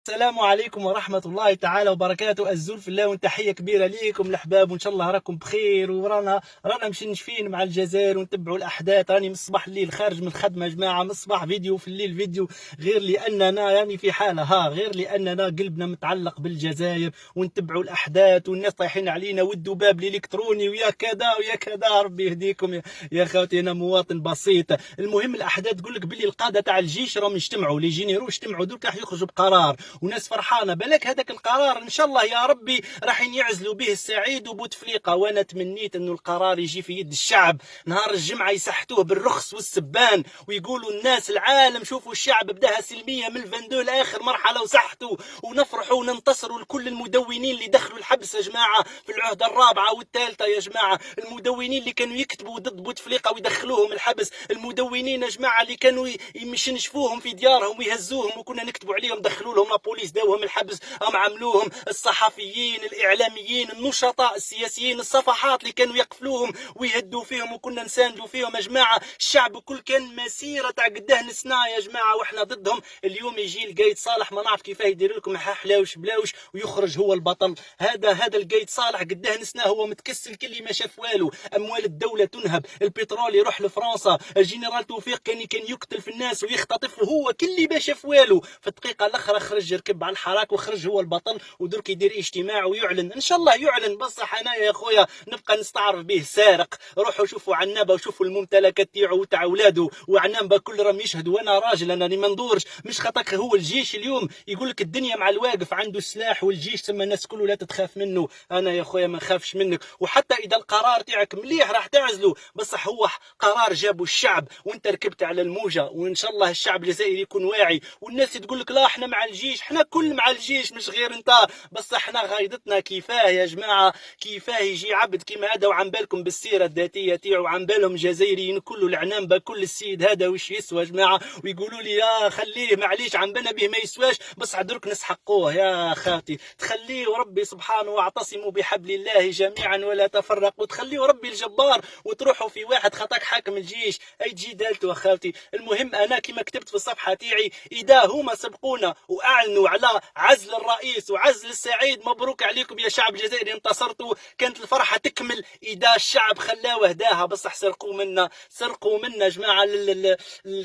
السلام عليكم ورحمة الله تعالى وبركاته. الزول في الله وتحية كبيرة ليكم الأحباب، وإن شاء الله راكم بخير. ورانا مشنشفين مع الجزائر ونتبعوا الأحداث. راني من الصباح الليل خارج من الخدمة يا جماعة، من الصباح فيديو في الليل فيديو، غير لأننا يعني في حالة غير لأننا قلبنا متعلق بالجزائر ونتبعوا الأحداث، والناس طايحين علينا والذباب الإلكتروني ويا كذا ويا كذا. ربي يهديكم يا خوتي، أنا مواطن بسيط. المهم الأحداث تقول لك باللي القادة تاع الجيش راهم يجتمعوا، لي جينيرو اجتمعوا دوك راح يخرجوا بقرار، وناس فرحانه. بالك هذاك القرار ان شاء الله يا ربي راح يعزلوا به السعيد وبوتفليقه، وانا تمنيت انه القرار يجي في يد الشعب نهار الجمعه، يسحتوه بالرخص والسبان ويقولوا الناس العالم شوفوا الشعب بداها سلميه من الفندو لاخر مرحله وسحتوا، ونفرحوا وننتصروا لكل المدونين اللي دخلوا الحبس يا جماعه في العهده الرابعه والثالثه. يا جماعه المدونين اللي كانوا يكتبوا ضد بوتفليقه ويدخلوهم الحبس، المدونين يا جماعه اللي كانوا يشنشفوهم في ديارهم ويهزوهم وكنا نكتبوا عليهم، دخلوا لهم بوليس داوهم الحبس، هم عملوهم الصحفيين الاعلاميين النشطاء السياسيين، الصفحات اللي كانوا يقفلوهم ويهدوا فيهم وكنا نساندوا فيهم. يا جماعه الشعب كل كان مسيره تاع قداه نسنا يا جماعه واحنا ضدهم. اليوم يجي القايد صالح ما نعرف كيفاه يدير لكم حلاوش بلاوش ويخرج هو البطل. هذا القايد صالح قداه نسنا هو متكسل كلي ما شاف والو. اموال الدوله تنهب، البترول يروح لفرنسا، الجنرال توفيق كان يقتل في الناس ويختطف، وهو كلي ما شاف والو. في الدقيقه الاخرى خرج يركب على الحراك وخرج هو البطل، ودرك يدير اجتماع ويعلن ان شاء الله يعلن. بصح انا يا خويا نبقى نستعرف به سارق. روحوا شوفوا عنابه وشوفوا الممتلكات تاعو وتاع اولاده وعنابه كل راهم يشهدوا. وانا راجل انا ما ندورش، مش خاطر هو الجيش اليوم يقول لك الدنيا مع الواقف عنده سلاح والجيش ثم الناس كله لا تتخاف منه. انا يا خويا ما نخافش منك، وحتى اذا القرار تاعك مليح راح تعزله، بصح هو قرار جابوا الشعب وانت ركبت على الموجه. وان شاء الله الشعب الجزائري يكون واعي، والناس تقول لك لا احنا مع الجيش، احنا كل مع الجيش مش غير انت. بس احنا غايضتنا كيفاه يا جماعه، كيفاه يجي عبد كيما هذا وعن بالكم بالسيره الذاتيه تاعو، عن بالهم جزائريين كله العنامبه كل السيد هذا وش يسوى يا جماعه، ويقولوا لي يا خليه معليش عن بالنا به ما يسواش، بس درك نسحقوه يا خالتي. تخليه ربي سبحانه واعتصموا بحبل الله جميعا ولا تفرقوا، تخليه ربي الجبار وتروحوا في واحد خطاك حاكم الجيش اي تجي دالته خالتي. المهم انا كما كتبت في الصفحه تاعي، اذا هما سبقونا واعلنوا على عزل الرئيس وعزل السعيد، مبروك عليكم يا شعب الجزائري انتصرتوا، كانت الفرحه تكمل اذا الشعب خلاوه هداها. بصح سرقوا منا يا جماعه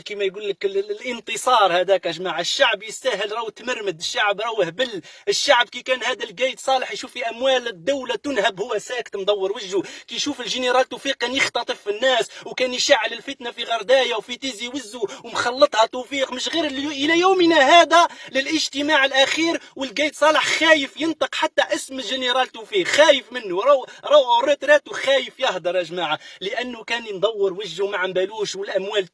كما يقول لك الانتصار هذاك يا جماعه. الشعب يستاهل راهو تمرمد، الشعب راهو هبل. الشعب كي كان هذا القايد صالح يشوف في اموال الدوله تنهب هو ساكت مدور وجهه، كي يشوف الجنرال توفيق كان يختطف في الناس وكان يشعل الفتنه في غردايه وفي تيزي وزو ومخلطها توفيق، مش غير الى يومنا هذا للاجتماع الاخير والقايد صالح خايف ينطق حتى اسم الجنرال توفيق، خايف منه، رو ريترات وخايف يهدر يا جماعه، لانه كان يندور وجهه ما عمبالوش، والاموال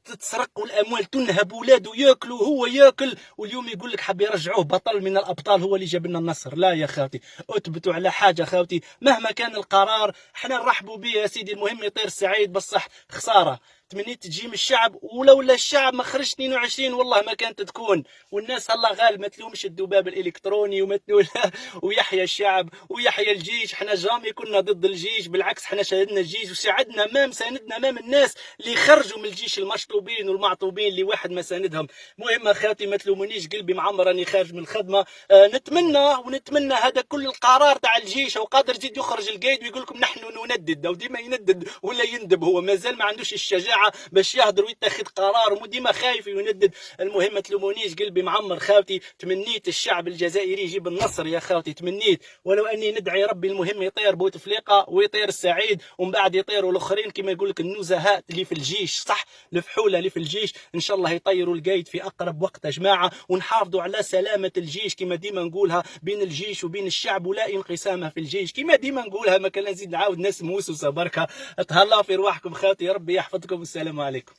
تتسرق والاموال تنهب، ولاده ياكلوا وهو ياكل. واليوم يقول لك حاب يرجعوه بطل من الابطال هو اللي جاب لنا النصر. لا يا خاوتي، اثبتوا على حاجه خاوتي، مهما كان القرار احنا نرحبوا به يا سيدي. المهم يطير السعيد، بصح خساره تمنيت تجي من الشعب، ولولا الشعب ما خرج 22 والله ما كانت تكون. والناس الله غالب ما تلومش الذباب الالكتروني وما ويحيى الشعب ويحيى الجيش. احنا جامي كنا ضد الجيش، بالعكس احنا شاهدنا الجيش وساعدنا امام ساندنا امام الناس اللي خرجوا من الجيش المشطوبين والمعطوبين اللي واحد ما ساندهم. المهم اخواتي ما تلومونيش، قلبي معمر راني خارج من الخدمه. نتمنى هذا كل القرار تاع الجيش او قادر يزيد يخرج القايد ويقول لكم نحن نندد، او ديما يندد ولا يندب، هو مازال ما عندوش الشجاعه باش يهضر ويتخذ قرار وديما خايف ويندد. المهم ما تلومونيش، قلبي معمر خاوتي. تمنيت الشعب الجزائري يجيب النصر يا خاوتي، تمنيت، ولو اني ندعي ربي المهم يطير بوتفليقه ويطير السعيد ومن بعد يطيروا الاخرين كما يقول لك النزهاء اللي في الجيش، صح الفحوله اللي في الجيش، ان شاء الله يطيروا القايد في اقرب وقت يا جماعه، ونحافظوا على سلامه الجيش كما ديما نقولها، بين الجيش وبين الشعب ولا انقسام في الجيش كما ديما نقولها. ما كان نزيد نعاود ناس موسوسه بركه. تهلاو في رواحكم خاوتي، ربي يحفظكم، والسلام عليكم.